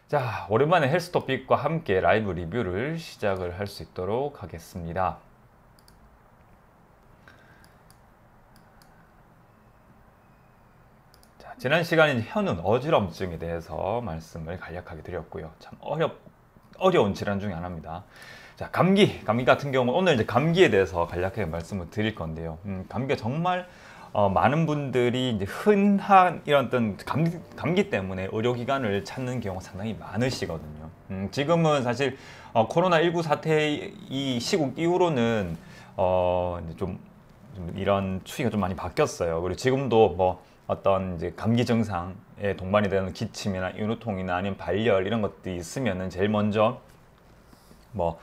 자, 오랜만에 헬스 토픽과 함께 라이브 리뷰를 시작을 할 수 있도록 하겠습니다. 자, 지난 시간에 현운 어지럼증에 대해서 말씀을 간략하게 드렸고요. 참 어려운 질환 중에 하나입니다. 자, 감기 같은 경우 오늘 이제 감기에 대해서 간략하게 말씀을 드릴 건데요. 감기가 정말 많은 분들이 이제 흔한 이런 어떤 감기 때문에 의료기관을 찾는 경우가 상당히 많으시거든요. 지금은 사실 코로나19 사태 이 시국 이후로는 이제 좀 이런 추이가 좀 많이 바뀌었어요. 그리고 지금도 뭐 어떤 이제 감기 증상에 동반이 되는 기침이나 인후통이나 아니면 발열 이런 것들이 있으면은 제일 먼저 뭐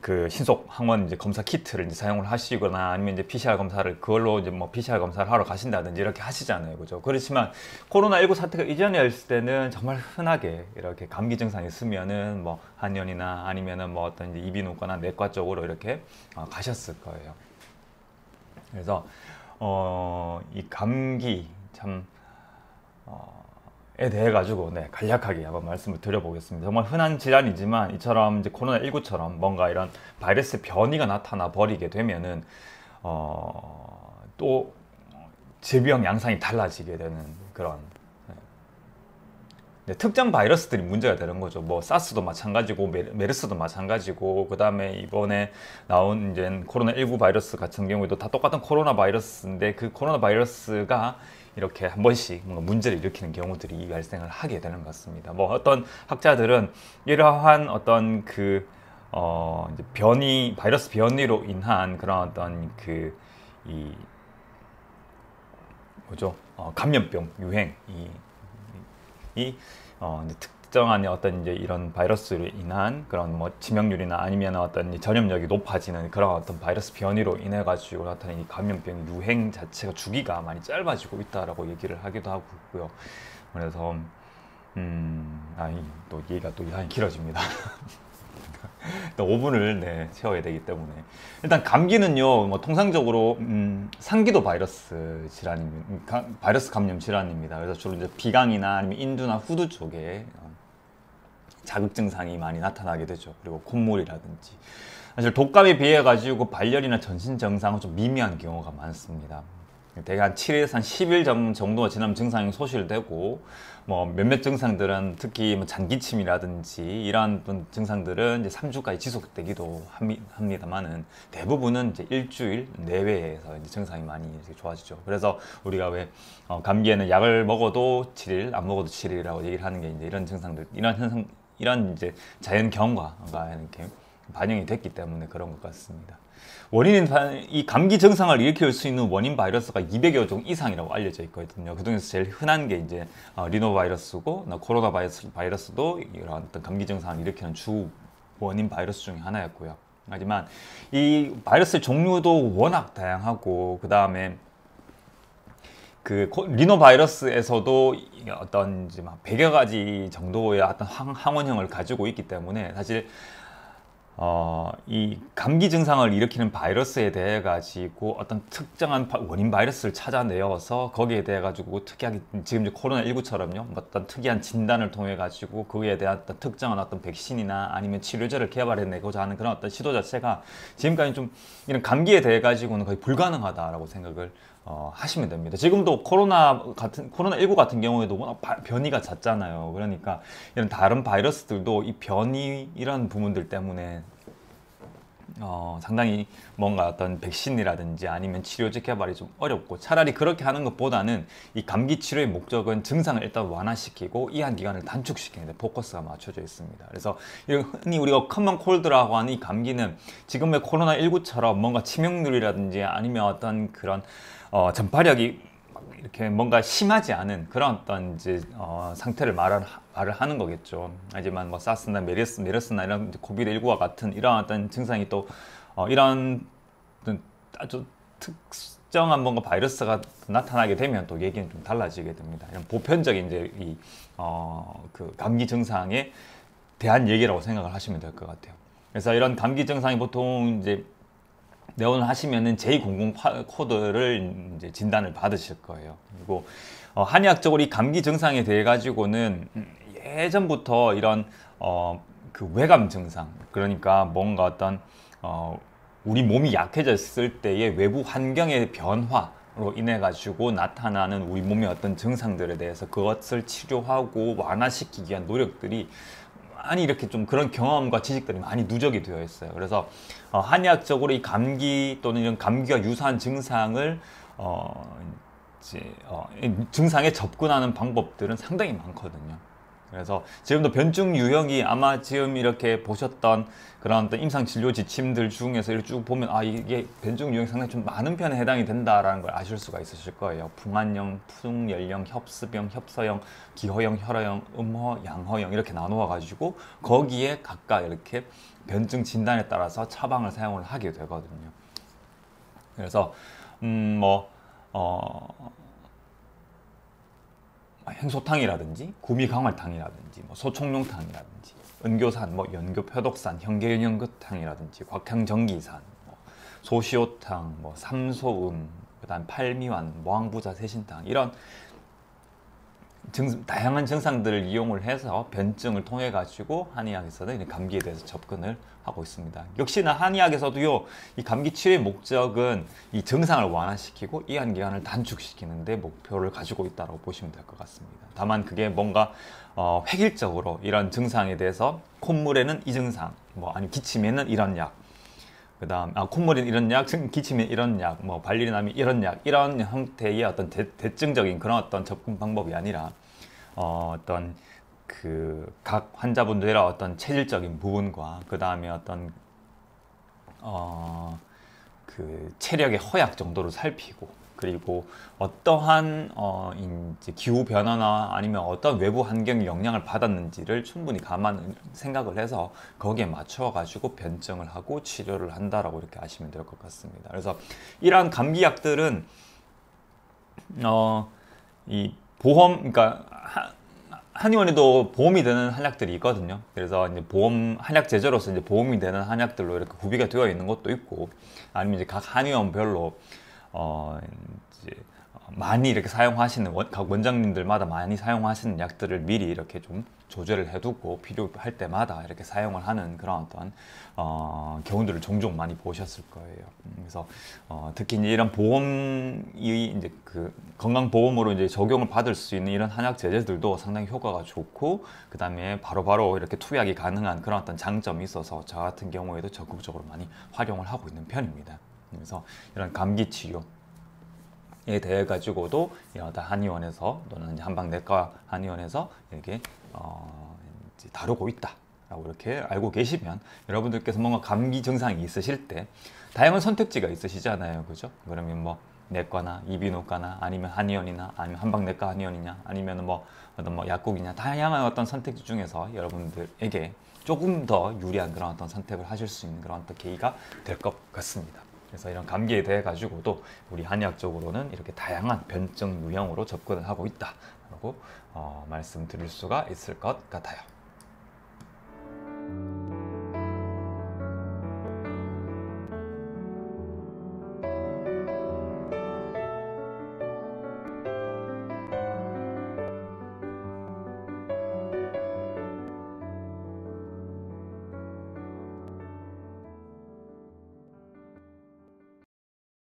그 신속 항원 이제 검사 키트를 이제 사용을 하시거나 아니면 이제 PCR 검사를 그걸로 이제 뭐 PCR 검사를 하러 가신다든지 이렇게 하시잖아요. 그죠? 그렇지만 코로나19 사태가 이전이었을 때는 정말 흔하게 이렇게 감기 증상이 있으면은 뭐 한의원이나 아니면은 뭐 어떤 이제 이비인후과나 내과 쪽으로 이렇게 가셨을 거예요. 그래서 이 감기 참 에 대해 가지고 간략하게 한번 말씀을 드려보겠습니다. 정말 흔한 질환이지만 이처럼 이제 코로나19처럼 뭔가 이런 바이러스 변이가 나타나 버리게 되면은 또 질병 양상이 달라지게 되는 그런 특정 바이러스들이 문제가 되는 거죠. 뭐 사스도 마찬가지고 메르스도 마찬가지고 그 다음에 이번에 나온 이제 코로나19 바이러스 같은 경우에도 다 똑같은 코로나 바이러스인데 그 코로나 바이러스가 이렇게 한 번씩 뭔가 문제를 일으키는 경우들이 발생을 하게 되는 것 같습니다. 뭐 어떤 학자들은 이러한 어떤 이제 바이러스 변이로 인한 그런 어떤 뭐죠? 감염병 유행 이제 특정한 어떤 이제 이런 바이러스로 인한 그런 뭐 치명률이나 아니면 어떤 전염력이 높아지는 그런 어떤 바이러스 변이로 인해 가지고 나타나는 이 감염병 유행 자체가 주기가 많이 짧아지고 있다라고 얘기를 하기도 하고 있고요. 그래서 또 얘기가 또 이상하게 길어집니다. 또 5분을 채워야 되기 때문에 일단 감기는요 뭐 통상적으로 상기도 바이러스 질환입니다. 바이러스 감염 질환입니다. 그래서 주로 이제 비강이나 아니면 인두나 후두 쪽에 자극 증상이 많이 나타나게 되죠. 그리고 콧물이라든지 사실 독감에 비해 가지고 발열이나 전신 증상은 좀 미미한 경우가 많습니다. 대개 한 7일에서 한 10일 정도가 지나면 증상이 소실되고 뭐 몇몇 증상들은 특히 뭐 잔기침이라든지 이러한 증상들은 이제 3주까지 지속되기도 합니다만은 대부분은 이제 일주일 내외에서 이제 증상이 많이 이렇게 좋아지죠. 그래서 우리가 왜 감기에는 약을 먹어도 7일, 안 먹어도 7일이라고 얘기를 하는 게 이제 이런 증상들, 이런 이제 자연 경과가 이렇게 반영이 됐기 때문에 그런 것 같습니다. 이 감기 증상을 일으킬 수 있는 원인 바이러스가 200여 종 이상이라고 알려져 있거든요. 그중에서 제일 흔한 게 이제 리노바이러스고 코로나 바이러스도 이런 어떤 감기 증상을 일으키는 주 원인 바이러스 중에 하나였고요. 하지만 이 바이러스 종류도 워낙 다양하고 그 다음에 리노바이러스에서도 어떤 이제 막 100여 가지 정도의 어떤 항원형을 가지고 있기 때문에 사실 이 감기 증상을 일으키는 바이러스에 대해 가지고 어떤 특정한 원인 바이러스를 찾아내어서 거기에 대해 가지고 특이하게 지금 이제 코로나19처럼요 어떤 특이한 진단을 통해 가지고 거기에 대한 어떤 특정한 어떤 백신이나 아니면 치료제를 개발해내고자 하는 그런 어떤 시도 자체가 지금까지 좀 이런 감기에 대해 가지고는 거의 불가능하다라고 생각을 하시면 됩니다. 지금도 코로나19 같은 경우에도 워낙 변이가 잦잖아요. 그러니까 이런 다른 바이러스들도 이 변이 이런 부분들 때문에 상당히 뭔가 어떤 백신이라든지 아니면 치료제 개발이 좀 어렵고 차라리 그렇게 하는 것보다는 이 감기 치료의 목적은 증상을 일단 완화시키고 이한 기간을 단축시키는 데 포커스가 맞춰져 있습니다. 그래서 흔히 우리가 커먼 콜드라고 하는 이 감기는 지금의 코로나19처럼 뭔가 치명률이라든지 아니면 어떤 그런 전파력이 이렇게 뭔가 심하지 않은 그런 어떤 이제 상태를 말을 하는 거겠죠. 하지만 뭐 사스나 메르스나 이런 코비드19와 같은 이러한 어떤 증상이 또 이런 아주 특정한 뭔가 바이러스가 나타나게 되면 또 얘기는 좀 달라지게 됩니다. 이런 보편적인 이제 그 감기 증상에 대한 얘기라고 생각을 하시면 될 것 같아요. 그래서 이런 감기 증상이 보통 이제 내원을 하시면은 J00 코드를 이제 진단을 받으실 거예요. 그리고 한의학적으로 이 감기 증상에 대해 가지고는 예전부터 이런 그 외감 증상, 그러니까 뭔가 어떤 우리 몸이 약해졌을 때의 외부 환경의 변화로 인해 가지고 나타나는 우리 몸의 어떤 증상들에 대해서 그것을 치료하고 완화시키기 위한 노력들이 많이 이렇게 좀 그런 경험과 지식들이 많이 누적이 되어 있어요. 그래서 한의학적으로 이 감기 또는 이런 감기와 유사한 증상을 이 증상에 접근하는 방법들은 상당히 많거든요. 그래서 지금도 변증 유형이 아마 지금 이렇게 보셨던 그런 어떤 임상 진료 지침들 중에서 이렇게 쭉 보면 이게 변증 유형이 상당히 좀 많은 편에 해당이 된다라는 걸 아실 수가 있으실 거예요. 풍한형, 풍열형, 협습형, 협서형, 기허형, 혈허형, 음허, 양허형 이렇게 나누어 가지고 거기에 각각 이렇게 변증 진단에 따라서 처방을 사용을 하게 되거든요. 그래서 행소탕이라든지 구미강활탕이라든지 소총룡탕이라든지 은교산, 연교표독산, 현계연연긋탕이라든지 곽향정기산, 소시오탕, 삼소음, 그다음 팔미환, 모항부자 세신탕 이런 다양한 증상들을 이용을 해서 변증을 통해 가지고 한의학에서는 감기에 대해서 접근을 하고 있습니다. 역시나 한의학에서도요, 이 감기 치료의 목적은 이 증상을 완화시키고 이완 기간을 단축시키는 데 목표를 가지고 있다고 보시면 될 것 같습니다. 다만 그게 뭔가 획일적으로 이런 증상에 대해서 콧물에는 이 증상, 아니 기침에는 이런 약, 그다음 콧물에는 이런 약, 기침에 이런 약, 발열이 나면 이런 약, 이런 형태의 어떤 대증적인 그런 어떤 접근 방법이 아니라 어떤 그 각 환자분들의 어떤 체질적인 부분과 그 다음에 어떤 그 체력의 허약 정도를 살피고, 그리고 어떠한 이제 기후 변화나 아니면 어떤 외부 환경의 영향을 받았는지를 충분히 생각을 해서 거기에 맞춰 가지고 변증을 하고 치료를 한다라고 이렇게 아시면 될 것 같습니다. 그래서 이러한 감기약들은 이 보험, 그러니까 한의원에도 보험이 되는 한약들이 있거든요. 그래서 이제 한약 제조로서 이제 보험이 되는 한약들로 이렇게 구비가 되어 있는 것도 있고, 아니면 이제 각 한의원별로 이제 많이 이렇게 사용하시는 각 원장님들마다 많이 사용하시는 약들을 미리 이렇게 좀 조절을 해두고 필요할 때마다 이렇게 사용을 하는 그런 어떤 경우들을 종종 많이 보셨을 거예요. 그래서 특히 이제 이런 보험이 이제 그 건강보험으로 이제 적용을 받을 수 있는 이런 한약 제제들도 상당히 효과가 좋고, 그 다음에 바로바로 이렇게 투약이 가능한 그런 어떤 장점이 있어서 저 같은 경우에도 적극적으로 많이 활용을 하고 있는 편입니다. 그래서 이런 감기 치료에 대해 가지고도 한의원에서 또는 한방내과 한의원에서 이렇게 이제 다루고 있다라고 이렇게 알고 계시면, 여러분들께서 뭔가 감기 증상이 있으실 때 다양한 선택지가 있으시잖아요, 그죠? 그러면 내과나 이비인후과나 아니면 한의원이나 아니면 한방내과 한의원이냐 아니면 어떤 약국이냐, 다양한 어떤 선택지 중에서 여러분들에게 조금 더 유리한 그런 어떤 선택을 하실 수 있는 그런 어떤 계기가 될 것 같습니다. 그래서 이런 감기에 대해 가지고도 우리 한의학적으로는 이렇게 다양한 변증 유형으로 접근을 하고 있다라고 말씀드릴 수가 있을 것 같아요.